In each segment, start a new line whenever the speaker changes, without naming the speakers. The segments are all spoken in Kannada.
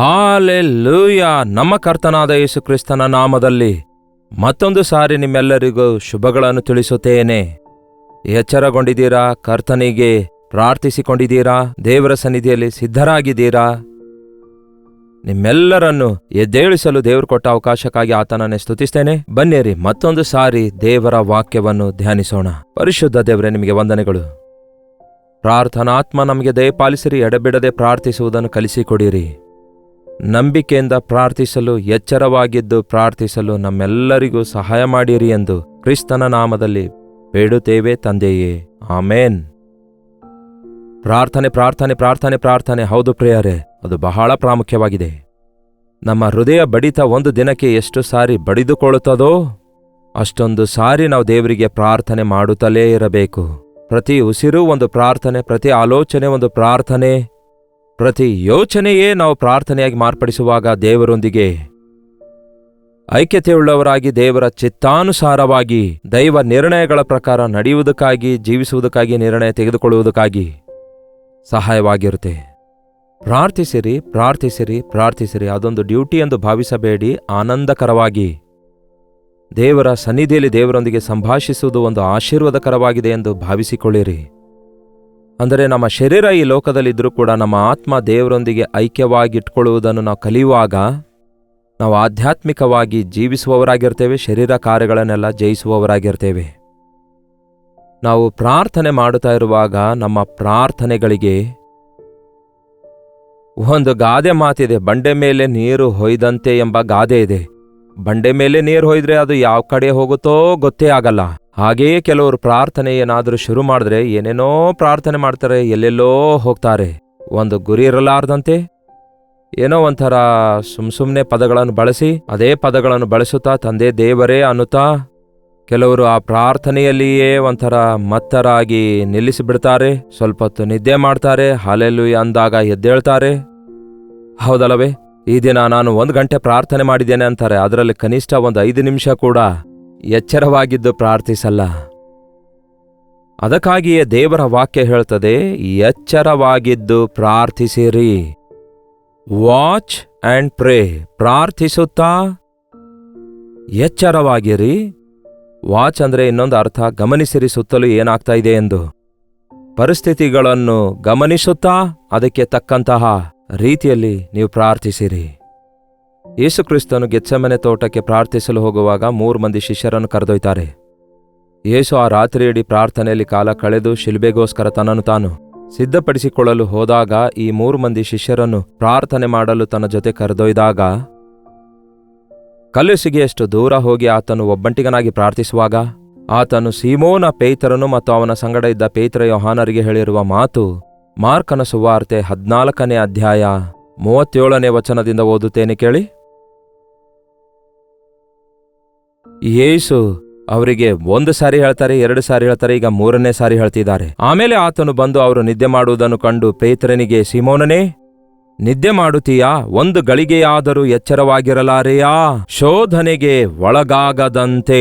ಹಾಲೆಲೂಯ. ನಮ್ಮ ಕರ್ತನಾದ ಯೇಸು ಕ್ರಿಸ್ತನ ನಾಮದಲ್ಲಿ ಮತ್ತೊಂದು ಸಾರಿ ನಿಮ್ಮೆಲ್ಲರಿಗೂ ಶುಭಗಳನ್ನು ತಿಳಿಸುತ್ತೇನೆ. ಎಚ್ಚರಗೊಂಡಿದ್ದೀರಾ? ಕರ್ತನಿಗೆ ಪ್ರಾರ್ಥಿಸಿಕೊಂಡಿದ್ದೀರಾ? ದೇವರ ಸನ್ನಿಧಿಯಲ್ಲಿ ಸಿದ್ಧರಾಗಿದ್ದೀರಾ? ನಿಮ್ಮೆಲ್ಲರನ್ನು ಎದ್ದೇಳಿಸಲು ದೇವರು ಕೊಟ್ಟ ಅವಕಾಶಕ್ಕಾಗಿ ಆತನನ್ನೇ ಸ್ತುತಿಸ್ತೇನೆ. ಬನ್ನಿರಿ, ಮತ್ತೊಂದು ಸಾರಿ ದೇವರ ವಾಕ್ಯವನ್ನು ಧ್ಯಾನಿಸೋಣ. ಪರಿಶುದ್ಧ ದೇವರೇ, ನಿಮಗೆ ವಂದನೆಗಳು. ಪ್ರಾರ್ಥನಾತ್ಮ ನಮಗೆ ದಯಪಾಲಿಸಿರಿ. ಎಡೆಬಿಡದೆ ಪ್ರಾರ್ಥಿಸುವುದನ್ನು ಕಲಿಸಿಕೊಡಿರಿ. ನಂಬಿಕೆಯಿಂದ ಪ್ರಾರ್ಥಿಸಲು, ಎಚ್ಚರವಾಗಿದ್ದು ಪ್ರಾರ್ಥಿಸಲು ನಮ್ಮೆಲ್ಲರಿಗೂ ಸಹಾಯ ಮಾಡಿರಿ ಎಂದು ಕ್ರಿಸ್ತನ ನಾಮದಲ್ಲಿ ಬೇಡುತ್ತೇವೆ ತಂದೆಯೇ, ಆಮೇನ್. ಪ್ರಾರ್ಥನೆ ಪ್ರಾರ್ಥನೆ ಪ್ರಾರ್ಥನೆ ಪ್ರಾರ್ಥನೆ. ಹೌದು ಪ್ರಿಯರೇ, ಅದು ಬಹಳ ಪ್ರಾಮುಖ್ಯವಾಗಿದೆ. ನಮ್ಮ ಹೃದಯ ಬಡಿತ ಒಂದು ದಿನಕ್ಕೆ ಎಷ್ಟು ಸಾರಿ ಬಡಿದುಕೊಳ್ಳುತ್ತದೋ ಅಷ್ಟೊಂದು ಸಾರಿ ನಾವು ದೇವರಿಗೆ ಪ್ರಾರ್ಥನೆ ಮಾಡುತ್ತಲೇ ಇರಬೇಕು. ಪ್ರತಿ ಉಸಿರು ಒಂದು ಪ್ರಾರ್ಥನೆ, ಪ್ರತಿ ಆಲೋಚನೆ ಒಂದು ಪ್ರಾರ್ಥನೆ, ಪ್ರತಿ ಯೋಚನೆಯೇ ನಾವು ಪ್ರಾರ್ಥನೆಯಾಗಿ ಮಾರ್ಪಡಿಸುವಾಗ ದೇವರೊಂದಿಗೆ ಐಕ್ಯತೆಯುಳ್ಳವರಾಗಿ, ದೇವರ ಚಿತ್ತಾನುಸಾರವಾಗಿ, ದೈವ ನಿರ್ಣಯಗಳ ಪ್ರಕಾರ ನಡೆಯುವುದಕ್ಕಾಗಿ, ಜೀವಿಸುವುದಕ್ಕಾಗಿ, ನಿರ್ಣಯ ತೆಗೆದುಕೊಳ್ಳುವುದಕ್ಕಾಗಿ ಸಹಾಯವಾಗಿರುತ್ತೆ. ಪ್ರಾರ್ಥಿಸಿರಿ, ಪ್ರಾರ್ಥಿಸಿರಿ, ಪ್ರಾರ್ಥಿಸಿರಿ. ಅದೊಂದು ಡ್ಯೂಟಿ ಎಂದು ಭಾವಿಸಬೇಡಿ. ಆನಂದಕರವಾಗಿ ದೇವರ ಸನ್ನಿಧಿಯಲ್ಲಿ ದೇವರೊಂದಿಗೆ ಸಂಭಾಷಿಸುವುದು ಒಂದು ಆಶೀರ್ವಾದಕರವಾಗಿದೆ ಎಂದು ಭಾವಿಸಿಕೊಳ್ಳಿರಿ. ಅಂದರೆ ನಮ್ಮ ಶರೀರ ಈ ಲೋಕದಲ್ಲಿದ್ದರೂ ಕೂಡ ನಮ್ಮ ಆತ್ಮ ದೇವರೊಂದಿಗೆ ಐಕ್ಯವಾಗಿಟ್ಕೊಳ್ಳುವುದನ್ನು ನಾವು ಕಲಿಯುವಾಗ ನಾವು ಆಧ್ಯಾತ್ಮಿಕವಾಗಿ ಜೀವಿಸುವವರಾಗಿರ್ತೇವೆ. ಶರೀರ ಕಾರ್ಯಗಳನ್ನೆಲ್ಲ ಜಯಿಸುವವರಾಗಿರ್ತೇವೆ. ನಾವು ಪ್ರಾರ್ಥನೆ ಮಾಡುತ್ತಾ ಇರುವಾಗ ನಮ್ಮ ಪ್ರಾರ್ಥನೆಗಳಿಗೆ ಒಂದು ಗಾದೆ ಮಾತಿದೆ, ಬಂಡೆ ಮೇಲೆ ನೀರು ಹೊಯ್ದಂತೆ ಎಂಬ ಗಾದೆ ಇದೆ. ಬಂಡೆ ಮೇಲೆ ನೀರು ಹೊಯ್ದ್ರೆ ಅದು ಯಾವ ಕಡೆ ಹೋಗುತ್ತೋ ಗೊತ್ತೇ ಆಗಲ್ಲ. ಹಾಗೆಯೇ ಕೆಲವರು ಪ್ರಾರ್ಥನೆ ಏನಾದರೂ ಶುರು ಮಾಡಿದ್ರೆ ಏನೇನೋ ಪ್ರಾರ್ಥನೆ ಮಾಡ್ತಾರೆ, ಎಲ್ಲೆಲ್ಲೋ ಹೋಗ್ತಾರೆ. ಒಂದು ಗುರಿ ಇರಲಾರ್ದಂತೆ ಏನೋ ಒಂಥರ ಸುಮ್ನೆ ಪದಗಳನ್ನು ಬಳಸಿ, ಅದೇ ಪದಗಳನ್ನು ಬಳಸುತ್ತಾ ತಂದೆ ದೇವರೇ ಅನ್ನುತ್ತಾ ಕೆಲವರು ಆ ಪ್ರಾರ್ಥನೆಯಲ್ಲಿಯೇ ಒಂಥರ ಮತ್ತರಾಗಿ ನಿಲ್ಲಿಸಿಬಿಡ್ತಾರೆ. ಸ್ವಲ್ಪ ಹೊತ್ತು ನಿದ್ದೆ ಮಾಡ್ತಾರೆ. ಹಾಲೆಲೂಯ ಅಂದಾಗ ಎದ್ದೇಳ್ತಾರೆ. ಹೌದಲ್ಲವೇ? ಈ ದಿನ ನಾನು 1 ಗಂಟೆ ಪ್ರಾರ್ಥನೆ ಮಾಡಿದ್ದೇನೆ ಅಂತಾರೆ. ಅದರಲ್ಲಿ ಕನಿಷ್ಠ ಒಂದು 5 ನಿಮಿಷ ಕೂಡ ಎಚ್ಚರವಾಗಿದ್ದು ಪ್ರಾರ್ಥಿಸಲ್ಲ. ಅದಕ್ಕಾಗಿಯೇ ದೇವರ ವಾಕ್ಯ ಹೇಳ್ತದೆ, ಎಚ್ಚರವಾಗಿದ್ದು ಪ್ರಾರ್ಥಿಸಿರಿ. Watch and pray. ಪ್ರಾರ್ಥಿಸುತ್ತಾ ಎಚ್ಚರವಾಗಿರಿ. ವಾಚ್ ಅಂದ್ರೆ ಇನ್ನೊಂದು ಅರ್ಥ, ಗಮನಿಸಿರಿ ಸುತ್ತಲೂ ಏನಾಗ್ತಾ ಇದೆ ಎಂದು. ಪರಿಸ್ಥಿತಿಗಳನ್ನು ಗಮನಿಸುತ್ತಾ ಅದಕ್ಕೆ ತಕ್ಕಂತಹ ರೀತಿಯಲ್ಲಿ ನೀವು ಪ್ರಾರ್ಥಿಸಿರಿ. ಯೇಸು ಕ್ರಿಸ್ತನು ಗೆತ್ಸೆಮನೆ ತೋಟಕ್ಕೆ ಪ್ರಾರ್ಥಿಸಲು ಹೋಗುವಾಗ 3 ಮಂದಿ ಶಿಷ್ಯರನ್ನು ಕರೆದೊಯ್ತಾರೆ. ಯೇಸು ಆ ರಾತ್ರಿಯಿಡೀ ಪ್ರಾರ್ಥನೆಯಲ್ಲಿ ಕಾಲ ಕಳೆದು ಶಿಲುಬೆಗೋಸ್ಕರ ತನ್ನನ್ನು ತಾನು ಸಿದ್ಧಪಡಿಸಿಕೊಳ್ಳಲು ಹೋದಾಗ ಈ 3 ಮಂದಿ ಶಿಷ್ಯರನ್ನು ಪ್ರಾರ್ಥನೆ ಮಾಡಲು ತನ್ನ ಜೊತೆ ಕರೆದೊಯ್ದಾಗ ಕಲ್ಲುಸಿಗೆಯಷ್ಟು ದೂರ ಹೋಗಿ ಆತನು ಒಬ್ಬಂಟಿಗನಾಗಿ ಪ್ರಾರ್ಥಿಸುವಾಗ ಆತನು ಸೀಮೋನ ಪೇತ್ರನು ಮತ್ತು ಅವನ ಸಂಗಡ ಇದ್ದ ಪೇತ್ರ ಯೋಹಾನರಿಗೆ ಹೇಳಿರುವ ಮಾತು ಮಾರ್ಕನ ಸುವಾರ್ತೆ 14ನೇ ಅಧ್ಯಾಯ 37ನೇ ವಚನದಿಂದ ಓದುತ್ತೇನೆ ಕೇಳಿ. ಯೇಸು ಅವರಿಗೆ 1 ಸಾರಿ ಹೇಳ್ತಾರೆ, 2 ಸಾರಿ ಹೇಳ್ತಾರೆ, ಈಗ 3ನೇ ಸಾರಿ ಹೇಳ್ತಿದ್ದಾರೆ. ಆಮೇಲೆ ಆತನು ಬಂದು ಅವರು ನಿದ್ದೆ ಮಾಡುವುದನ್ನು ಕಂಡು ಪೇತ್ರನಿಗೆ, ಸೀಮೋನನೇ, ನಿದ್ದೆ ಮಾಡುತ್ತೀಯಾ? 1 ಗಳಿಗೆಯಾದರೂ ಎಚ್ಚರವಾಗಿರಲಾರೆಯಾ? ಶೋಧನೆಗೆ ಒಳಗಾಗದಂತೆ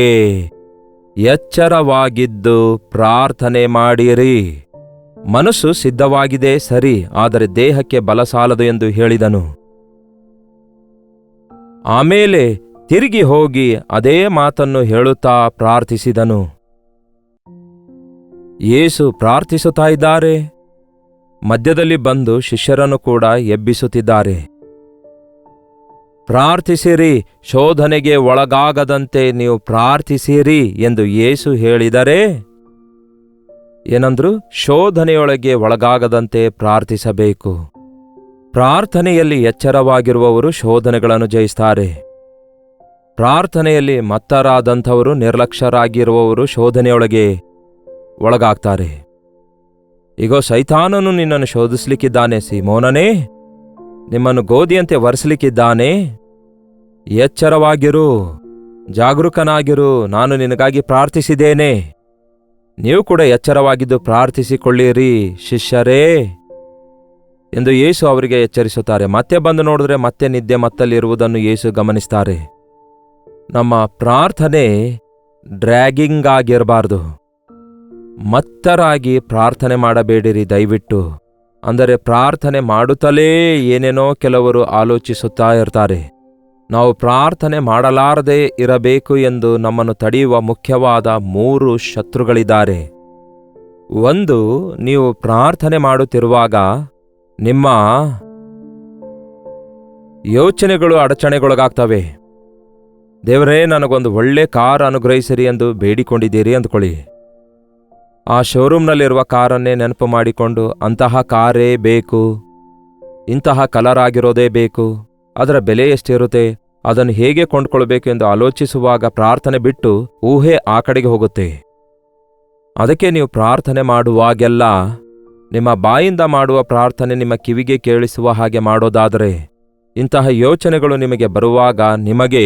ಎಚ್ಚರವಾಗಿದ್ದು ಪ್ರಾರ್ಥನೆ ಮಾಡಿರಿ. ಮನಸ್ಸು ಸಿದ್ಧವಾಗಿದೆ ಸರಿ, ಆದರೆ ದೇಹಕ್ಕೆ ಬಲ ಸಾಲದು ಎಂದು ಹೇಳಿದನು. ಆಮೇಲೆ ತಿರುಗಿ ಹೋಗಿ ಅದೇ ಮಾತನ್ನು ಹೇಳುತ್ತಾ ಪ್ರಾರ್ಥಿಸಿದನು. ಯೇಸು ಪ್ರಾರ್ಥಿಸುತ್ತಾ ಇದ್ದಾರೆ. ಮಧ್ಯದಲ್ಲಿ ಬಂದು ಶಿಷ್ಯರನ್ನು ಕೂಡ ಎಬ್ಬಿಸುತ್ತಿದ್ದಾರೆ. ಪ್ರಾರ್ಥಿಸಿರಿ, ಶೋಧನೆಗೆ ಒಳಗಾಗದಂತೆ ನೀವು ಪ್ರಾರ್ಥಿಸಿರಿ ಎಂದು ಯೇಸು ಹೇಳಿದರೆ ಏನಂದ್ರು? ಶೋಧನೆಯೊಳಗೆ ಒಳಗಾಗದಂತೆ ಪ್ರಾರ್ಥಿಸಬೇಕು. ಪ್ರಾರ್ಥನೆಯಲ್ಲಿ ಎಚ್ಚರವಾಗಿರುವವರು ಶೋಧನೆಗಳನ್ನು ಜಯಿಸ್ತಾರೆ. ಪ್ರಾರ್ಥನೆಯಲ್ಲಿ ಮತ್ತರಾದಂಥವರು, ನಿರ್ಲಕ್ಷ್ಯರಾಗಿರುವವರು ಶೋಧನೆಯೊಳಗೆ ಒಳಗಾಗ್ತಾರೆ. ಈಗ ಸೈತಾನನು ನಿನ್ನನ್ನು ಶೋಧಿಸಲಿಕ್ಕಿದ್ದಾನೆ, ಸೀಮೋನನೇ, ನಿಮ್ಮನ್ನು ಗೋಧಿಯಂತೆ ಒರೆಸಲಿಕ್ಕಿದ್ದಾನೆ. ಎಚ್ಚರವಾಗಿರು, ಜಾಗರೂಕನಾಗಿರು, ನಾನು ನಿನಗಾಗಿ ಪ್ರಾರ್ಥಿಸಿದ್ದೇನೆ. ನೀವು ಕೂಡ ಎಚ್ಚರವಾಗಿದ್ದು ಪ್ರಾರ್ಥಿಸಿಕೊಳ್ಳಿರಿ ಶಿಷ್ಯರೇ ಎಂದು ಯೇಸು ಅವರಿಗೆ ಎಚ್ಚರಿಸುತ್ತಾರೆ. ಮತ್ತೆ ಬಂದು ನೋಡಿದ್ರೆ ಮತ್ತೆ ನಿದ್ದೆ ಮತ್ತಲ್ಲಿರುವುದನ್ನು ಯೇಸು ಗಮನಿಸ್ತಾರೆ. ನಮ್ಮ ಪ್ರಾರ್ಥನೆ ಡ್ರ್ಯಾಗಿಂಗ್ ಆಗಿರಬಾರ್ದು. ಮತ್ತರಾಗಿ ಪ್ರಾರ್ಥನೆ ಮಾಡಬೇಡಿರಿ ದಯವಿಟ್ಟು. ಅಂದರೆ ಪ್ರಾರ್ಥನೆ ಮಾಡುತ್ತಲೇ ಏನೇನೋ ಕೆಲವರು ಆಲೋಚಿಸುತ್ತಾ ಇರ್ತಾರೆ. ನಾವು ಪ್ರಾರ್ಥನೆ ಮಾಡಲಾರದೆ ಇರಬೇಕು ಎಂದು ನಮ್ಮನ್ನು ತಡೆಯುವ ಮುಖ್ಯವಾದ 3 ಶತ್ರುಗಳಿದ್ದಾರೆ. ಒಂದು, ನೀವು ಪ್ರಾರ್ಥನೆ ಮಾಡುತ್ತಿರುವಾಗ ನಿಮ್ಮ ಯೋಚನೆಗಳು ಅಡಚಣೆಗೊಳಗಾಗ್ತವೆ. ದೇವರೇ, ನನಗೊಂದು ಒಳ್ಳೆ ಕಾರ್ ಅನುಗ್ರಹಿಸಿರಿ ಎಂದು ಬೇಡಿಕೊಂಡಿದ್ದೀರಿ ಅಂದ್ಕೊಳ್ಳಿ. ಆ ಶೋರೂಮ್ನಲ್ಲಿರುವ ಕಾರನ್ನೇ ನೆನಪು ಮಾಡಿಕೊಂಡು ಅಂತಹ ಕಾರೇ ಬೇಕು, ಇಂತಹ ಕಲರ್ ಆಗಿರೋದೇ ಬೇಕು, ಅದರ ಬೆಲೆ ಎಷ್ಟಿರುತ್ತೆ, ಅದನ್ನು ಹೇಗೆ ಕೊಂಡ್ಕೊಳ್ಬೇಕು ಎಂದು ಆಲೋಚಿಸುವಾಗ ಪ್ರಾರ್ಥನೆ ಬಿಟ್ಟು ಊಹೆ ಆ ಕಡೆಗೆ ಹೋಗುತ್ತೆ. ಅದಕ್ಕೆ ನೀವು ಪ್ರಾರ್ಥನೆ ಮಾಡುವಾಗೆಲ್ಲ ನಿಮ್ಮ ಬಾಯಿಂದ ಮಾಡುವ ಪ್ರಾರ್ಥನೆ ನಿಮ್ಮ ಕಿವಿಗೆ ಕೇಳಿಸುವ ಹಾಗೆ ಮಾಡೋದಾದರೆ, ಇಂತಹ ಯೋಚನೆಗಳು ನಿಮಗೆ ಬರುವಾಗ ನಿಮಗೆ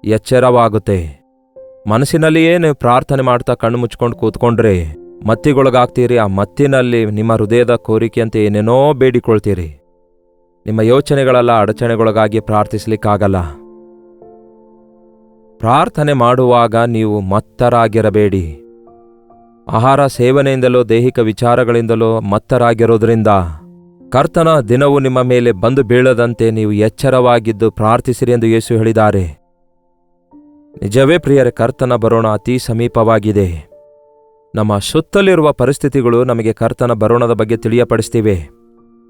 ಎಚ್ಚರವಾಗುತ್ತೆ. ಮನಸ್ಸಿನಲ್ಲಿಯೇ ನೀವು ಪ್ರಾರ್ಥನೆ ಮಾಡ್ತಾ ಕಣ್ಣು ಮುಚ್ಕೊಂಡು ಕೂತ್ಕೊಂಡ್ರೆ ಮತ್ತಿಗೊಳಗಾಗ್ತೀರಿ. ಆ ಮತ್ತಿನಲ್ಲಿ ನಿಮ್ಮ ಹೃದಯದ ಕೋರಿಕೆಯಂತೆ ಏನೇನೋ ಬೇಡಿಕೊಳ್ತೀರಿ. ನಿಮ್ಮ ಯೋಚನೆಗಳೆಲ್ಲ ಅಡಚಣೆಗೊಳಗಾಗಿ ಪ್ರಾರ್ಥಿಸಲಿಕ್ಕಾಗಲ್ಲ. ಪ್ರಾರ್ಥನೆ ಮಾಡುವಾಗ ನೀವು ಮತ್ತರಾಗಿರಬೇಡಿ. ಆಹಾರ ಸೇವನೆಯಿಂದಲೋ ದೈಹಿಕ ವಿಚಾರಗಳಿಂದಲೋ ಮತ್ತರಾಗಿರೋದ್ರಿಂದ ಕರ್ತನ ದಿನವು ನಿಮ್ಮ ಮೇಲೆ ಬಂದು ಬೀಳದಂತೆ ನೀವು ಎಚ್ಚರವಾಗಿದ್ದು ಪ್ರಾರ್ಥಿಸಿರಿ ಎಂದು ಯೇಸು ಹೇಳಿದ್ದಾರೆ. ನಿಜವೇ ಪ್ರಿಯರೇ, ಕರ್ತನ ಬರೋಣ ಅತಿ ಸಮೀಪವಾಗಿದೆ. ನಮ್ಮ ಸುತ್ತಲಿರುವ ಪರಿಸ್ಥಿತಿಗಳು ನಮಗೆ ಕರ್ತನ ಬರೋಣದ ಬಗ್ಗೆ ತಿಳಿಯಪಡಿಸ್ತಿವೆ.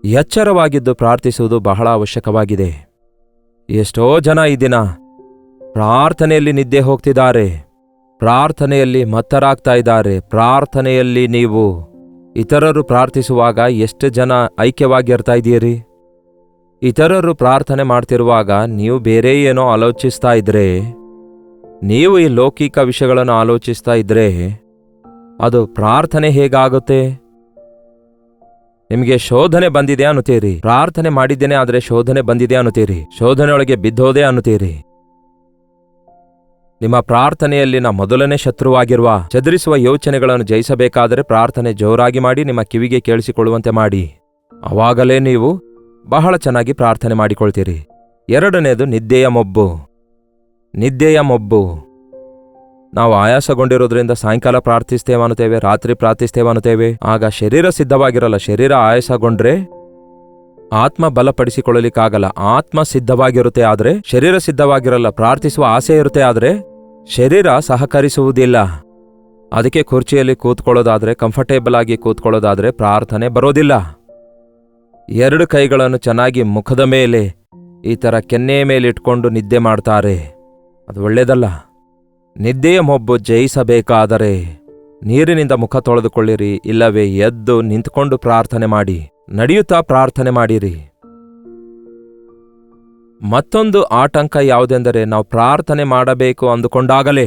ಎಚ್ಚರವಾಗಿದ್ದು ಪ್ರಾರ್ಥಿಸುವುದು ಬಹಳ ಅವಶ್ಯಕವಾಗಿದೆ. ಎಷ್ಟೋ ಜನ ಈ ದಿನ ಪ್ರಾರ್ಥನೆಯಲ್ಲಿ ನಿದ್ದೆ ಹೋಗ್ತಿದ್ದಾರೆ, ಪ್ರಾರ್ಥನೆಯಲ್ಲಿ ಮತ್ತರಾಗ್ತಾ ಇದ್ದಾರೆ. ಪ್ರಾರ್ಥನೆಯಲ್ಲಿ ನೀವು ಇತರರು ಪ್ರಾರ್ಥಿಸುವಾಗ ಎಷ್ಟು ಜನ ಐಕ್ಯವಾಗಿರ್ತಾ ಇದ್ದೀರಿ? ಇತರರು ಪ್ರಾರ್ಥನೆ ಮಾಡ್ತಿರುವಾಗ ನೀವು ಬೇರೆ ಏನೋ ಆಲೋಚಿಸ್ತಾ ಇದ್ರೆ, ನೀವು ಈ ಲೌಕಿಕ ವಿಷಯಗಳನ್ನು ಆಲೋಚಿಸ್ತಾ ಇದ್ರೆ ಅದು ಪ್ರಾರ್ಥನೆ ಹೇಗಾಗುತ್ತೆ? ನಿಮಗೆ ಶೋಧನೆ ಬಂದಿದೆ ಅನ್ನುತ್ತೀರಿ, ಪ್ರಾರ್ಥನೆ ಮಾಡಿದ್ದೇನೆ ಆದರೆ ಶೋಧನೆ ಬಂದಿದೆ ಅನ್ನುತ್ತೀರಿ, ಶೋಧನೆಯೊಳಗೆ ಬಿದ್ದೋದೆ ಅನ್ನುತ್ತೀರಿ. ನಿಮ್ಮ ಪ್ರಾರ್ಥನೆಯಲ್ಲಿನ ಮೊದಲನೇ ಶತ್ರುವಾಗಿರುವ ಚದುರಿಸುವ ಯೋಚನೆಗಳನ್ನು ಜಯಿಸಬೇಕಾದರೆ ಪ್ರಾರ್ಥನೆ ಜೋರಾಗಿ ಮಾಡಿ, ನಿಮ್ಮ ಕಿವಿಗೆ ಕೇಳಿಸಿಕೊಳ್ಳುವಂತೆ ಮಾಡಿ. ಆವಾಗಲೇ ನೀವು ಬಹಳ ಚೆನ್ನಾಗಿ ಪ್ರಾರ್ಥನೆ ಮಾಡಿಕೊಳ್ತೀರಿ. ಎರಡನೇದು ನಿದ್ದೆಯ ಮೊಬ್ಬು. ನಿದ್ದೆಯ ಮೊಬ್ಬು. ನಾವು ಆಯಾಸಗೊಂಡಿರೋದ್ರಿಂದ ಸಾಯಂಕಾಲ ಪ್ರಾರ್ಥಿಸ್ತೇವೆ ಅನ್ನುತ್ತೇವೆ, ರಾತ್ರಿ ಪ್ರಾರ್ಥಿಸ್ತೇವೆ ಅನ್ನುತ್ತೇವೆ. ಆಗ ಶರೀರ ಸಿದ್ಧವಾಗಿರಲ್ಲ. ಶರೀರ ಆಯಾಸಗೊಂಡ್ರೆ ಆತ್ಮ ಬಲಪಡಿಸಿಕೊಳ್ಳಲಿಕ್ಕಾಗಲ್ಲ. ಆತ್ಮ ಸಿದ್ಧವಾಗಿರುತ್ತೆ ಆದರೆ ಶರೀರ ಸಿದ್ಧವಾಗಿರಲ್ಲ. ಪ್ರಾರ್ಥಿಸುವ ಆಸೆ ಇರುತ್ತೆ ಆದರೆ ಶರೀರ ಸಹಕರಿಸುವುದಿಲ್ಲ. ಅದಕ್ಕೆ ಕುರ್ಚಿಯಲ್ಲಿ ಕೂತ್ಕೊಳ್ಳೋದಾದ್ರೆ, ಕಂಫರ್ಟೇಬಲ್ ಆಗಿ ಕೂತ್ಕೊಳ್ಳೋದಾದ್ರೆ ಪ್ರಾರ್ಥನೆ ಬರೋದಿಲ್ಲ. 2 ಕೈಗಳನ್ನು ಚೆನ್ನಾಗಿ ಮುಖದ ಮೇಲೆ ಈ ಥರ ಕೆನ್ನೆಯ ಮೇಲೆ ಇಟ್ಕೊಂಡು ನಿದ್ದೆ ಮಾಡ್ತಾರೆ. ಅದು ಒಳ್ಳೆಯದಲ್ಲ. ನಿದ್ದೆಯ ಮೊಬ್ಬು ಜಯಿಸಬೇಕಾದರೆ ನೀರಿನಿಂದ ಮುಖ ತೊಳೆದುಕೊಳ್ಳಿರಿ, ಇಲ್ಲವೇ ಎದ್ದು ನಿಂತುಕೊಂಡು ಪ್ರಾರ್ಥನೆ ಮಾಡಿ, ನಡೆಯುತ್ತಾ ಪ್ರಾರ್ಥನೆ ಮಾಡಿರಿ. ಮತ್ತೊಂದು ಆಟಂಕ ಯಾವುದೆಂದರೆ, ನಾವು ಪ್ರಾರ್ಥನೆ ಮಾಡಬೇಕು ಅಂದುಕೊಂಡಾಗಲೇ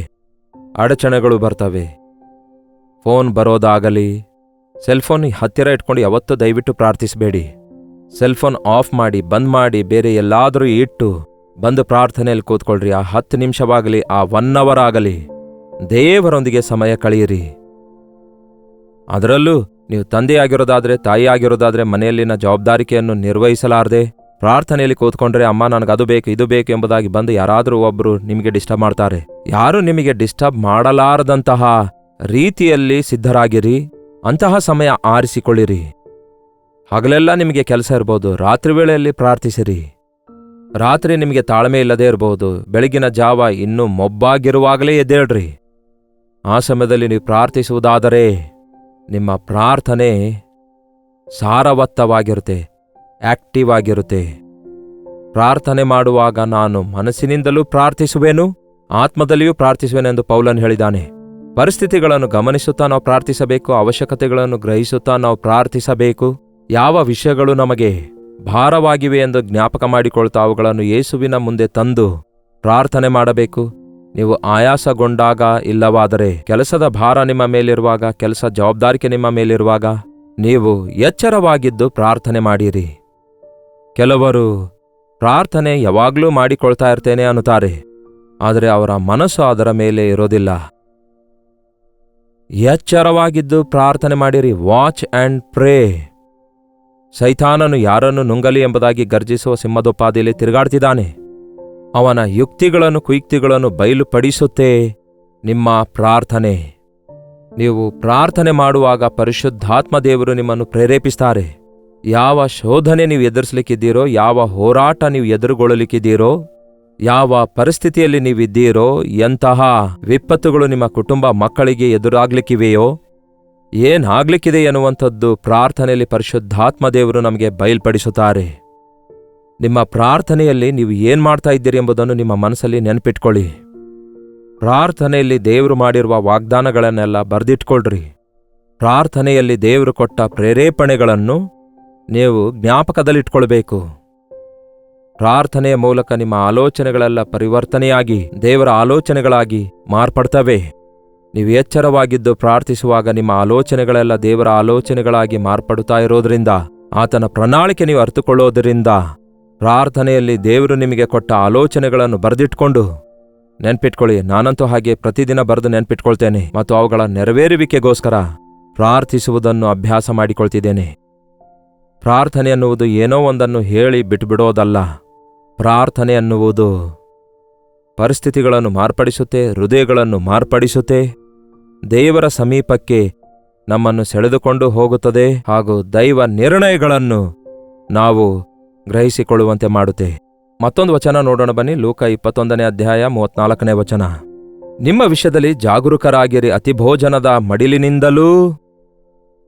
ಅಡಚಣೆಗಳು ಬರ್ತವೆ. ಫೋನ್ ಬರೋದಾಗಲಿ, ಸೆಲ್ಫೋನ್ ಹತ್ತಿರ ಇಟ್ಕೊಂಡು ಯಾವತ್ತೂ ದಯವಿಟ್ಟು ಪ್ರಾರ್ಥಿಸಬೇಡಿ. ಸೆಲ್ಫೋನ್ ಆಫ್ ಮಾಡಿ, ಬಂದ್ ಮಾಡಿ, ಬೇರೆ ಎಲ್ಲಾದರೂ ಇಟ್ಟು ಬಂದು ಪ್ರಾರ್ಥನೆಯಲ್ಲಿ ಕೂತ್ಕೊಳ್ರಿ. ಆ 10 ನಿಮಿಷವಾಗಲಿ, ಆ 1 ಅವರ್ ಆಗಲಿ ದೇವರೊಂದಿಗೆ ಸಮಯ ಕಳೆಯಿರಿ. ಅದರಲ್ಲೂ ನೀವು ತಂದೆಯಾಗಿರೋದಾದ್ರೆ, ತಾಯಿಯಾಗಿರೋದಾದ್ರೆ ಮನೆಯಲ್ಲಿನ ಜವಾಬ್ದಾರಿಕೆಯನ್ನು ನಿರ್ವಹಿಸಲಾರದೆ ಪ್ರಾರ್ಥನೆಯಲ್ಲಿ ಕೂತ್ಕೊಂಡ್ರೆ, ಅಮ್ಮ ನನಗೆ ಅದು ಬೇಕು ಇದು ಬೇಕು ಎಂಬುದಾಗಿ ಬಂದು ಯಾರಾದರೂ ಒಬ್ಬರು ನಿಮಗೆ ಡಿಸ್ಟರ್ಬ್ ಮಾಡ್ತಾರೆ. ಯಾರು ನಿಮಗೆ ಡಿಸ್ಟರ್ಬ್ ಮಾಡಲಾರದಂತಹ ರೀತಿಯಲ್ಲಿ ಸಿದ್ಧರಾಗಿರಿ. ಅಂತಹ ಸಮಯ ಆರಿಸಿಕೊಳ್ಳಿರಿ. ಹಗಲೆಲ್ಲ ನಿಮಗೆ ಕೆಲಸ ಇರ್ಬೋದು, ರಾತ್ರಿ ವೇಳೆಯಲ್ಲಿ ಪ್ರಾರ್ಥಿಸಿರಿ. ರಾತ್ರಿ ನಿಮಗೆ ತಾಳ್ಮೆ ಇಲ್ಲದೆ ಇರಬಹುದು. ಬೆಳಗಿನ ಜಾವ ಇನ್ನೂ ಮೊಬ್ಬಾಗಿರುವಾಗಲೇ ಎದ್ದೇಳ್ರಿ. ಆ ಸಮಯದಲ್ಲಿ ನೀವು ಪ್ರಾರ್ಥಿಸುವುದಾದರೆ ನಿಮ್ಮ ಪ್ರಾರ್ಥನೆ ಸಾರವತ್ತವಾಗಿರುತ್ತೆ, ಆಕ್ಟಿವ್ ಆಗಿರುತ್ತೆ. ಪ್ರಾರ್ಥನೆ ಮಾಡುವಾಗ ನಾನು ಮನಸ್ಸಿನಿಂದಲೂ ಪ್ರಾರ್ಥಿಸುವೆನು, ಆತ್ಮದಲ್ಲಿಯೂ ಪ್ರಾರ್ಥಿಸುವೆನೆಂದು ಪೌಲನು ಹೇಳಿದ್ದಾನೆ. ಪರಿಸ್ಥಿತಿಗಳನ್ನು ಗಮನಿಸುತ್ತಾ ನಾವು ಪ್ರಾರ್ಥಿಸಬೇಕು. ಅವಶ್ಯಕತೆಗಳನ್ನು ಗ್ರಹಿಸುತ್ತಾ ನಾವು ಪ್ರಾರ್ಥಿಸಬೇಕು. ಯಾವ ವಿಷಯಗಳು ನಮಗೆ ಭಾರವಾಗಿವೆ ಎಂದು ಜ್ಞಾಪಕ ಮಾಡಿಕೊಳ್ತಾ ಅವುಗಳನ್ನು ಯೇಸುವಿನ ಮುಂದೆ ತಂದು ಪ್ರಾರ್ಥನೆ ಮಾಡಬೇಕು. ನೀವು ಆಯಾಸಗೊಂಡಾಗ, ಇಲ್ಲವಾದರೆ ಕೆಲಸದ ಭಾರ ನಿಮ್ಮ ಮೇಲಿರುವಾಗ, ಕೆಲಸ ಜವಾಬ್ದಾರಿಕೆ ನಿಮ್ಮ ಮೇಲಿರುವಾಗ ನೀವು ಎಚ್ಚರವಾಗಿದ್ದು ಪ್ರಾರ್ಥನೆ ಮಾಡಿರಿ. ಕೆಲವರು ಪ್ರಾರ್ಥನೆ ಯಾವಾಗಲೂ ಮಾಡಿಕೊಳ್ತಾ ಇರ್ತೇನೆ ಅನ್ನುತ್ತಾರೆ, ಆದರೆ ಅವರ ಮನಸ್ಸು ಅದರ ಮೇಲೆ ಇರೋದಿಲ್ಲ. ಎಚ್ಚರವಾಗಿದ್ದು ಪ್ರಾರ್ಥನೆ ಮಾಡಿರಿ. Watch and pray. ಸೈತಾನನು ಯಾರನ್ನು ನುಂಗಲಿ ಎಂಬುದಾಗಿ ಗರ್ಜಿಸುವ ಸಿಂಹದೋಪಾದಿಯಲ್ಲಿ ತಿರುಗಾಡ್ತಿದ್ದಾನೆ. ಅವನ ಯುಕ್ತಿಗಳನ್ನು ಕುಯುಕ್ತಿಗಳನ್ನು ಬಯಲುಪಡಿಸುತ್ತೆ ನಿಮ್ಮ ಪ್ರಾರ್ಥನೆ. ನೀವು ಪ್ರಾರ್ಥನೆ ಮಾಡುವಾಗ ಪರಿಶುದ್ಧಾತ್ಮ ದೇವರು ನಿಮ್ಮನ್ನು ಪ್ರೇರೇಪಿಸ್ತಾರೆ. ಯಾವ ಶೋಧನೆ ನೀವು ಎದುರಿಸಲಿಕ್ಕಿದ್ದೀರೋ, ಯಾವ ಹೋರಾಟ ನೀವು ಎದುರುಗೊಳ್ಳಲಿಕ್ಕಿದ್ದೀರೋ, ಯಾವ ಪರಿಸ್ಥಿತಿಯಲ್ಲಿ ನೀವಿದ್ದೀರೋ, ಎಂತಹ ವಿಪತ್ತುಗಳು ನಿಮ್ಮ ಕುಟುಂಬ ಮಕ್ಕಳಿಗೆ ಎದುರಾಗ್ಲಿಕ್ಕಿವೆಯೋ, ಏನಾಗ್ಲಿಕ್ಕಿದೆ ಎನ್ನುವಂಥದ್ದು ಪ್ರಾರ್ಥನೆಯಲ್ಲಿ ಪರಿಶುದ್ಧಾತ್ಮ ದೇವರು ನಮಗೆ ಬಯಲ್ಪಡಿಸುತ್ತಾರೆ. ನಿಮ್ಮ ಪ್ರಾರ್ಥನೆಯಲ್ಲಿ ನೀವು ಏನ್ ಮಾಡ್ತಾ ಇದ್ದೀರಿ ಎಂಬುದನ್ನು ನಿಮ್ಮ ಮನಸ್ಸಲ್ಲಿ ನೆನಪಿಟ್ಕೊಳ್ಳಿ. ಪ್ರಾರ್ಥನೆಯಲ್ಲಿ ದೇವರು ಮಾಡಿರುವ ವಾಗ್ದಾನಗಳನ್ನೆಲ್ಲ ಬರೆದಿಟ್ಕೊಳ್ರಿ. ಪ್ರಾರ್ಥನೆಯಲ್ಲಿ ದೇವರು ಕೊಟ್ಟ ಪ್ರೇರೇಪಣೆಗಳನ್ನು ನೀವು ಜ್ಞಾಪಕದಲ್ಲಿಟ್ಕೊಳ್ಬೇಕು. ಪ್ರಾರ್ಥನೆಯ ಮೂಲಕ ನಿಮ್ಮ ಆಲೋಚನೆಗಳೆಲ್ಲ ಪರಿವರ್ತನೆಯಾಗಿ ದೇವರ ಆಲೋಚನೆಗಳಾಗಿ ಮಾರ್ಪಡ್ತವೆ. ನೀವು ಎಚ್ಚರವಾಗಿದ್ದು ಪ್ರಾರ್ಥಿಸುವಾಗ ನಿಮ್ಮ ಆಲೋಚನೆಗಳೆಲ್ಲ ದೇವರ ಆಲೋಚನೆಗಳಾಗಿ ಮಾರ್ಪಡುತ್ತಾ ಇರೋದ್ರಿಂದ, ಆತನ ಪ್ರಣಾಳಿಕೆ ನೀವು ಅರ್ಥಕೊಳ್ಳೋದರಿಂದ, ಪ್ರಾರ್ಥನೆಯಲ್ಲಿ ದೇವರು ನಿಮಗೆ ಕೊಟ್ಟ ಆಲೋಚನೆಗಳನ್ನು ಬರೆದಿಟ್ಕೊಂಡು ನೆನ್ಪಿಟ್ಕೊಳ್ಳಿ. ನಾನಂತೂ ಹಾಗೆ ಪ್ರತಿದಿನ ಬರೆದು ನೆನ್ಪಿಟ್ಕೊಳ್ತೇನೆ ಮತ್ತು ಅವುಗಳ ನೆರವೇರುವಿಕೆಗೋಸ್ಕರ ಪ್ರಾರ್ಥಿಸುವುದನ್ನು ಅಭ್ಯಾಸ ಮಾಡಿಕೊಳ್ತಿದ್ದೇನೆ. ಪ್ರಾರ್ಥನೆ ಅನ್ನುವುದು ಏನೋ ಒಂದನ್ನು ಹೇಳಿ ಬಿಟ್ಟುಬಿಡೋದಲ್ಲ. ಪ್ರಾರ್ಥನೆ ಅನ್ನುವುದು ಪರಿಸ್ಥಿತಿಗಳನ್ನು ಮಾರ್ಪಡಿಸುತ್ತೆ, ಹೃದಯಗಳನ್ನು ಮಾರ್ಪಡಿಸುತ್ತೆ, ದೇವರ ಸಮೀಪಕ್ಕೆ ನಮ್ಮನ್ನು ಸೆಳೆದುಕೊಂಡು ಹೋಗುತ್ತದೆ ಹಾಗೂ ದೈವ ನಿರ್ಣಯಗಳನ್ನು ನಾವು ಗ್ರಹಿಸಿಕೊಳ್ಳುವಂತೆ ಮಾಡುತ್ತೆ. ಮತ್ತೊಂದು ವಚನ ನೋಡೋಣ ಬನ್ನಿ. ಲೂಕ 21ನೇ ಅಧ್ಯಾಯ 34ನೇ ವಚನ. ನಿಮ್ಮ ವಿಷಯದಲ್ಲಿ ಜಾಗರೂಕರಾಗಿರಿ. ಅತಿಭೋಜನದ ಮಡಿಲಿನಿಂದಲೂ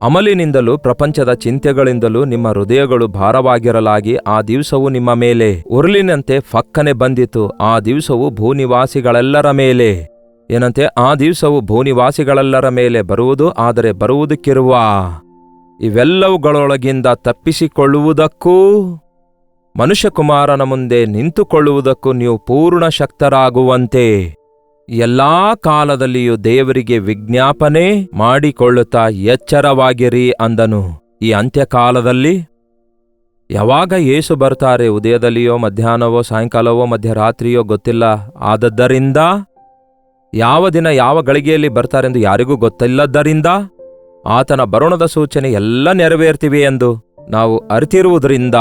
ಅಮಲಿನಿಂದಲೂ ಪ್ರಪಂಚದ ಚಿಂತೆಗಳಿಂದಲೂ ನಿಮ್ಮ ಹೃದಯಗಳು ಭಾರವಾಗಿರಲಾಗಿ ಆ ದಿವಸವು ನಿಮ್ಮ ಮೇಲೆ ಉರುಳಿನಂತೆ ಫಕ್ಕನೆ ಬಂದಿತು. ಆ ದಿವಸವು ಭೂನಿವಾಸಿಗಳೆಲ್ಲರ ಮೇಲೆ ಏನಂತೆ? ಆ ದಿವಸವು ಭೂನಿವಾಸಿಗಳೆಲ್ಲರ ಮೇಲೆ ಬರುವುದು. ಆದರೆ ಬರುವುದಕ್ಕಿರುವ ಇವೆಲ್ಲವುಗಳೊಳಗಿಂದ ತಪ್ಪಿಸಿಕೊಳ್ಳುವುದಕ್ಕೂ ಮನುಷ್ಯಕುಮಾರನ ಮುಂದೆ ನಿಂತುಕೊಳ್ಳುವುದಕ್ಕೂ ನೀವು ಪೂರ್ಣ ಶಕ್ತರಾಗುವಂತೆ ಎಲ್ಲಾ ಕಾಲದಲ್ಲಿಯೂ ದೇವರಿಗೆ ವಿಜ್ಞಾಪನೆ ಮಾಡಿಕೊಳ್ಳುತ್ತಾ ಎಚ್ಚರವಾಗಿರಿ ಅಂದನು. ಈ ಅಂತ್ಯಕಾಲದಲ್ಲಿ ಯಾವಾಗ ಯೇಸು ಬರ್ತಾರೆ, ಉದಯದಲ್ಲಿಯೋ ಮಧ್ಯಾಹ್ನವೋ ಸಾಯಂಕಾಲವೋ ಮಧ್ಯರಾತ್ರಿಯೋ ಗೊತ್ತಿಲ್ಲ. ಆದದ್ದರಿಂದ ಯಾವ ದಿನ ಯಾವ ಗಳಿಗೆಯಲ್ಲಿ ಬರ್ತಾರೆಂದು ಯಾರಿಗೂ ಗೊತ್ತಿಲ್ಲದ್ದರಿಂದ ಆತನ ಬರುಣದ ಸೂಚನೆ ಎಲ್ಲ ನೆರವೇರ್ತಿವೆ ಎಂದು ನಾವು ಅರಿತಿರುವುದರಿಂದ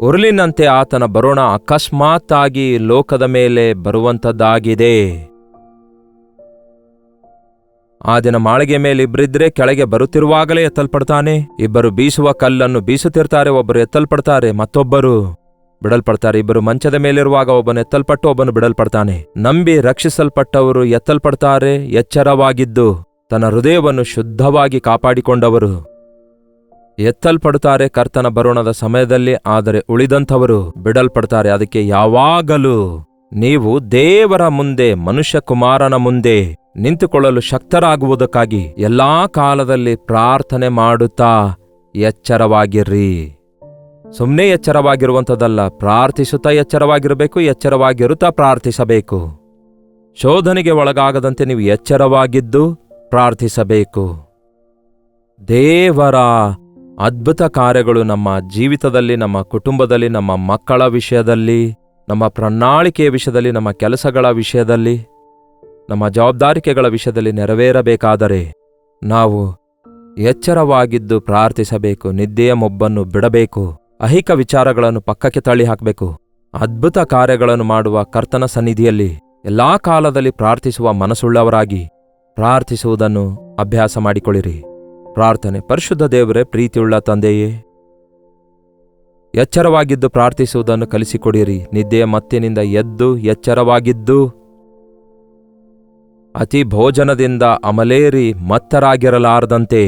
ಉರುಳಿನಂತೆ ಆತನ ಬರುಣ ಅಕಸ್ಮಾತ್ತಾಗಿ ಲೋಕದ ಮೇಲೆ ಬರುವಂಥದ್ದಾಗಿದೆ. ಆ ದಿನ ಮಾಳಿಗೆ ಮೇಲೆ ಇಬ್ಬರಿದ್ರೆ ಕೆಳಗೆ ಬರುತ್ತಿರುವಾಗಲೇ ಎತ್ತಲ್ಪಡ್ತಾನೆ. ಇಬ್ಬರು ಬೀಸುವ ಕಲ್ಲನ್ನು ಬೀಸುತ್ತಿರ್ತಾರೆ, ಒಬ್ಬರು ಎತ್ತಲ್ಪಡ್ತಾರೆ, ಮತ್ತೊಬ್ಬರು ಬಿಡಲ್ಪಡ್ತಾರೆ. ಇಬ್ಬರು ಮಂಚದ ಮೇಲಿರುವಾಗ ಒಬ್ಬನು ಎತ್ತಲ್ಪಟ್ಟು ಒಬ್ಬನು ಬಿಡಲ್ಪಡ್ತಾನೆ. ನಂಬಿ ರಕ್ಷಿಸಲ್ಪಟ್ಟವರು ಎತ್ತಲ್ಪಡ್ತಾರೆ, ಎಚ್ಚರವಾಗಿದ್ದು ತನ್ನ ಹೃದಯವನ್ನು ಶುದ್ಧವಾಗಿ ಕಾಪಾಡಿಕೊಂಡವರು ಎತ್ತಲ್ಪಡುತ್ತಾರೆ ಕರ್ತನ ಬರುಣದ ಸಮಯದಲ್ಲಿ. ಆದರೆ ಉಳಿದಂಥವರು ಬಿಡಲ್ಪಡ್ತಾರೆ. ಅದಕ್ಕೆ ಯಾವಾಗಲೂ ನೀವು ದೇವರ ಮುಂದೆ, ಮನುಷ್ಯಕುಮಾರನ ಮುಂದೆ ನಿಂತುಕೊಳ್ಳಲು ಶಕ್ತರಾಗುವುದಕ್ಕಾಗಿ ಎಲ್ಲಾ ಕಾಲದಲ್ಲಿ ಪ್ರಾರ್ಥನೆ ಮಾಡುತ್ತಾ ಎಚ್ಚರವಾಗಿರ್ರಿ. ಸುಮ್ಮನೆ ಎಚ್ಚರವಾಗಿರುವಂಥದ್ದಲ್ಲ, ಪ್ರಾರ್ಥಿಸುತ್ತಾ ಎಚ್ಚರವಾಗಿರಬೇಕು, ಎಚ್ಚರವಾಗಿರುತ್ತಾ ಪ್ರಾರ್ಥಿಸಬೇಕು. ಶೋಧನೆಗೆ ಒಳಗಾಗದಂತೆ ನೀವು ಎಚ್ಚರವಾಗಿದ್ದು ಪ್ರಾರ್ಥಿಸಬೇಕು. ದೇವರ ಅದ್ಭುತ ಕಾರ್ಯಗಳು ನಮ್ಮ ಜೀವಿತದಲ್ಲಿ, ನಮ್ಮ ಕುಟುಂಬದಲ್ಲಿ, ನಮ್ಮ ಮಕ್ಕಳ ವಿಷಯದಲ್ಲಿ, ನಮ್ಮ ಪ್ರಣಾಳಿಕೆಯ ವಿಷಯದಲ್ಲಿ, ನಮ್ಮ ಕೆಲಸಗಳ ವಿಷಯದಲ್ಲಿ, ನಮ್ಮ ಜವಾಬ್ದಾರಿಕೆಗಳ ವಿಷಯದಲ್ಲಿ ನೆರವೇರಬೇಕಾದರೆ ನಾವು ಎಚ್ಚರವಾಗಿದ್ದು ಪ್ರಾರ್ಥಿಸಬೇಕು. ನಿದ್ದೆಯ ಮೊಬ್ಬನ್ನು ಬಿಡಬೇಕು. ಅಹಿಕ ವಿಚಾರಗಳನ್ನು ಪಕ್ಕಕ್ಕೆ ತಳ್ಳಿ ಹಾಕಬೇಕು. ಅದ್ಭುತ ಕಾರ್ಯಗಳನ್ನು ಮಾಡುವ ಕರ್ತನ ಸನ್ನಿಧಿಯಲ್ಲಿ ಎಲ್ಲಾ ಕಾಲದಲ್ಲಿ ಪ್ರಾರ್ಥಿಸುವ ಮನಸ್ಸುಳ್ಳವರಾಗಿ ಪ್ರಾರ್ಥಿಸುವುದನ್ನು ಅಭ್ಯಾಸ ಮಾಡಿಕೊಳ್ಳಿರಿ. ಪ್ರಾರ್ಥನೆ. ಪರಿಶುದ್ಧ ದೇವರೇ, ಪ್ರೀತಿಯುಳ್ಳ ತಂದೆಯೇ, ಎಚ್ಚರವಾಗಿದ್ದು ಪ್ರಾರ್ಥಿಸುವುದನ್ನು ಕಲಿಸಿಕೊಡಿರಿ. ನಿದ್ದೆಯ ಮತ್ತಿನಿಂದ ಎದ್ದು ಎಚ್ಚರವಾಗಿದ್ದು ಅತಿ ಭೋಜನದಿಂದ ಅಮಲೇರಿ ಮತ್ತರಾಗಿರಲಾರದಂತೆ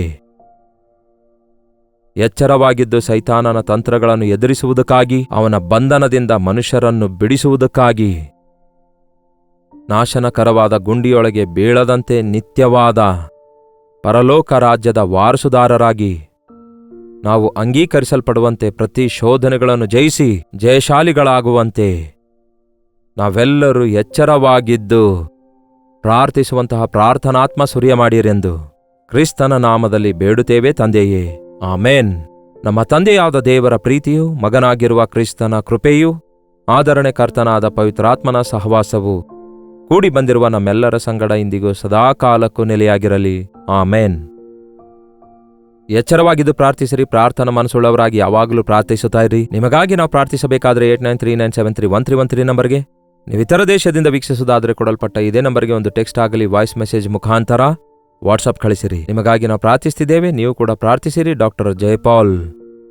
ಎಚ್ಚರವಾಗಿದ್ದು ಸೈತಾನನ ತಂತ್ರಗಳನ್ನು ಎದುರಿಸುವುದಕ್ಕಾಗಿ, ಅವನ ಬಂಧನದಿಂದ ಮನುಷ್ಯರನ್ನು ಬಿಡಿಸುವುದಕ್ಕಾಗಿ, ನಾಶನಕರವಾದ ಗುಂಡಿಯೊಳಗೆ ಬೀಳದಂತೆ ನಿತ್ಯವಾದ ಪರಲೋಕ ರಾಜ್ಯದ ವಾರಸುದಾರರಾಗಿ ನಾವು ಅಂಗೀಕರಿಸಲ್ಪಡುವಂತೆ, ಪ್ರತಿ ಶೋಧನೆಗಳನ್ನು ಜಯಿಸಿ ಜಯಶಾಲಿಗಳಾಗುವಂತೆ ನಾವೆಲ್ಲರೂ ಎಚ್ಚರವಾಗಿದ್ದು ಪ್ರಾರ್ಥಿಸುವಂತಹ ಪ್ರಾರ್ಥನಾತ್ಮ ಸುರಿಯ ಮಾಡಿರೆಂದು ಕ್ರಿಸ್ತನ ನಾಮದಲ್ಲಿ ಬೇಡುತ್ತೇವೆ ತಂದೆಯೇ, ಆಮೇನ್. ನಮ್ಮ ತಂದೆಯಾದ ದೇವರ ಪ್ರೀತಿಯು, ಮಗನಾಗಿರುವ ಕ್ರಿಸ್ತನ ಕೃಪೆಯು, ಆದರಣೆ ಕರ್ತನಾದ ಪವಿತ್ರಾತ್ಮನ ಸಹವಾಸವು ಕೂಡಿ ಬಂದಿರುವ ನಮ್ಮೆಲ್ಲರ ಸಂಗಡ ಇಂದಿಗೂ ಸದಾಕಾಲಕ್ಕೂ ನೆಲೆಯಾಗಿರಲಿ. ಆಮೇನ್. ಎಚ್ಚರವಾಗಿದ್ದು ಪ್ರಾರ್ಥಿಸಿರಿ. ಪ್ರಾರ್ಥನಾ ಮನಸ್ಸುಳ್ಳವರಾಗಿ ಯಾವಾಗಲೂ ಪ್ರಾರ್ಥಿಸುತ್ತಾ ಇರಿ. ನಿಮಗಾಗಿ ನಾವು ಪ್ರಾರ್ಥಿಸಬೇಕಾದ್ರೆ 8939731313 ನಂಬರ್ಗೆ, ನೀವು ಇತರ ದೇಶದಿಂದ ವೀಕ್ಷಿಸುವುದಾದರೆ ಕೊಡಲ್ಪಟ್ಟ ಇದೇ ನಂಬರ್ಗೆ ಒಂದು ಟೆಕ್ಸ್ಟ್ ಆಗಲಿ ವಾಯ್ಸ್ ಮೆಸೇಜ್ ಮುಖಾಂತರ ವಾಟ್ಸಪ್ ಕಳಿಸಿರಿ. ನಿಮಗಾಗಿ ನಾವು ಪ್ರಾರ್ಥಿಸ್ತಿದ್ದೇವೆ, ನೀವು ಕೂಡ ಪ್ರಾರ್ಥಿಸಿರಿ. Doctor Jayapal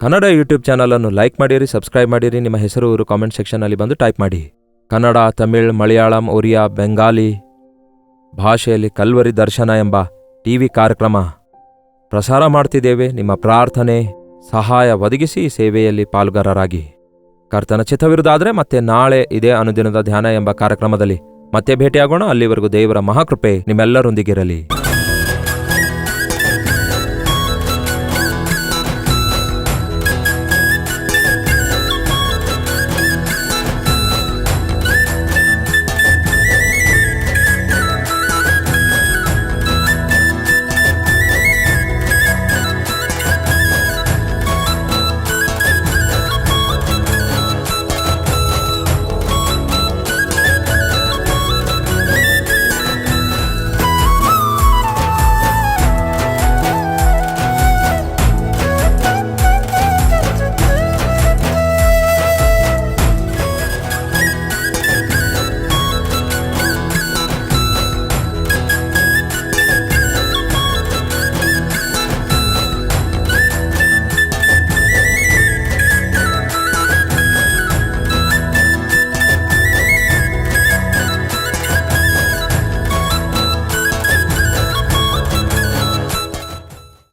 Kannada YouTube channel ಅನ್ನು ಲೈಕ್ ಮಾಡಿರಿ, ಸಬ್ಸ್ಕ್ರೈಬ್ ಮಾಡಿರಿ. ನಿಮ್ಮ ಹೆಸರು ಊರು ಕಾಮೆಂಟ್ ಸೆಕ್ಷನ್ನಲ್ಲಿ ಬಂದು ಟೈಪ್ ಮಾಡಿ. ಕನ್ನಡ, ತಮಿಳ್, ಮಲಯಾಳಂ, ಒರಿಯಾ, ಬೆಂಗಾಲಿ ಭಾಷೆಯಲ್ಲಿ ಕಲ್ವರಿ ದರ್ಶನ ಎಂಬ ಟಿವಿ ಕಾರ್ಯಕ್ರಮ ಪ್ರಸಾರ ಮಾಡ್ತಿದ್ದೇವೆ. ನಿಮ್ಮ ಪ್ರಾರ್ಥನೆ ಸಹಾಯ ಒದಗಿಸಿ ಸೇವೆಯಲ್ಲಿ ಪಾಲ್ಗಾರರಾಗಿ. ಕರ್ತನ ಚಿತ್ತವಿರುವುದಾದರೆ ಮತ್ತೆ ನಾಳೆ ಇದೇ ಅನುದಿನದ ಧ್ಯಾನ ಎಂಬ ಕಾರ್ಯಕ್ರಮದಲ್ಲಿ ಮತ್ತೆ ಭೇಟಿಯಾಗೋಣ. ಅಲ್ಲಿವರೆಗೂ ದೇವರ ಮಹಾಕೃಪೆ ನಿಮ್ಮೆಲ್ಲರೊಂದಿಗಿರಲಿ.